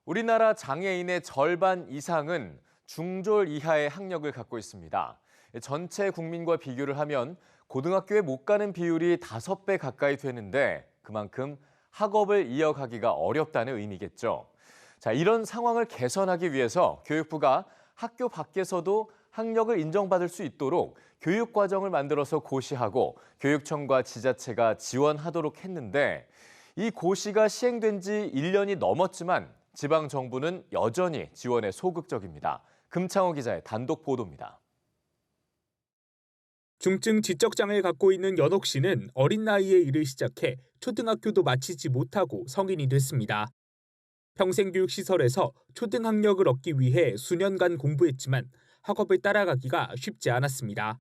우리나라 장애인의 절반 이상은 중졸 이하의 학력을 갖고 있습니다. 전체 국민과 비교를 하면 고등학교에 못 가는 비율이 5배 가까이 되는데 그만큼 학업을 이어가기가 어렵다는 의미겠죠. 자, 이런 상황을 개선하기 위해서 교육부가 학교 밖에서도 학력을 인정받을 수 있도록 교육과정을 만들어서 고시하고 교육청과 지자체가 지원하도록 했는데 이 고시가 시행된 지 1년이 넘었지만 지방정부는 여전히 지원에 소극적입니다. 금창호 기자의 단독 보도입니다. 중증 지적장애를 갖고 있는 연옥 씨는 어린 나이에 일을 시작해 초등학교도 마치지 못하고 성인이 됐습니다. 평생교육시설에서 초등학력을 얻기 위해 수년간 공부했지만 학업을 따라가기가 쉽지 않았습니다.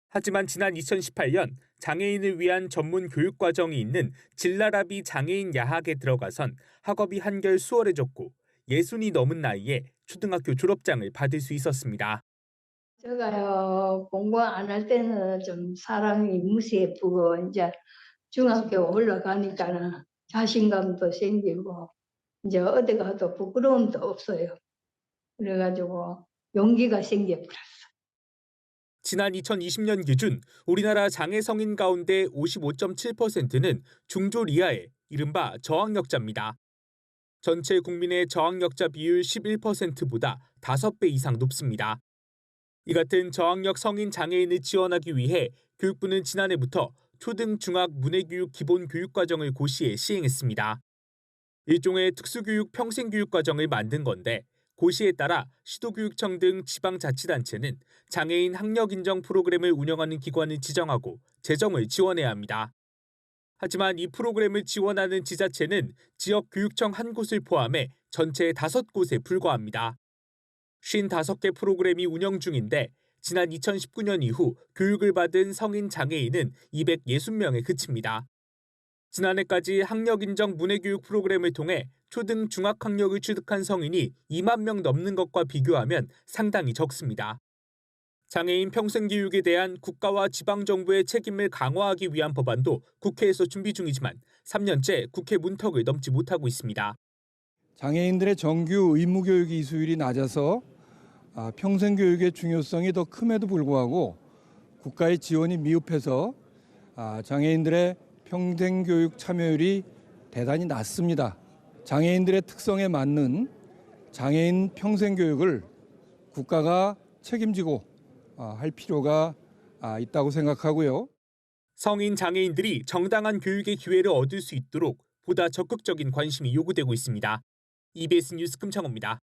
하지만 지난 2018년 장애인을 위한 전문 교육과정이 있는 진라라비 장애인 야학에 들어가선 학업이 한결 수월해졌고 60이 넘은 나이에 초등학교 졸업장을 받을 수 있었습니다. 제가요, 공부 안 할 때는 좀 사람이 무시해보고, 이제 중학교 올라가니까는 자신감도 생기고, 이제 어디 가도 부끄러움도 없어요. 그래가지고 용기가 생겨버렸어요. 지난 2020년 기준 우리나라 장애 성인 가운데 55.7%는 중졸 이하의 이른바 저학력자입니다. 전체 국민의 저학력자 비율 11%보다 5배 이상 높습니다. 이 같은 저학력 성인 장애인을 지원하기 위해 교육부는 지난해부터 초등, 중학 문해교육 기본교육과정을 고시에 시행했습니다. 일종의 특수교육 평생교육과정을 만든 건데 고시에 따라 시도교육청 등 지방자치단체는 장애인 학력 인정 프로그램을 운영하는 기관을 지정하고 재정을 지원해야 합니다. 하지만 이 프로그램을 지원하는 지자체는 지역교육청 한 곳을 포함해 전체 5곳에 불과합니다. 55개 프로그램이 운영 중인데 지난 2019년 이후 교육을 받은 성인 장애인은 260명에 그칩니다. 지난해까지 학력인정 문해교육 프로그램을 통해 초등, 중학 학력을 취득한 성인이 2만 명 넘는 것과 비교하면 상당히 적습니다. 장애인 평생교육에 대한 국가와 지방정부의 책임을 강화하기 위한 법안도 국회에서 준비 중이지만 3년째 국회 문턱을 넘지 못하고 있습니다. 장애인들의 정규 의무교육 이수율이 낮아서 평생교육의 중요성이 더 큼에도 불구하고 국가의 지원이 미흡해서 장애인들의 평생교육 참여율이 대단히 낮습니다. 장애인들의 특성에 맞는 장애인 평생교육을 국가가 책임지고 할 필요가 있다고 생각하고요. 성인 장애인들이 정당한 교육의 기회를 얻을 수 있도록 보다 적극적인 관심이 요구되고 있습니다. EBS 뉴스 금창호입니다.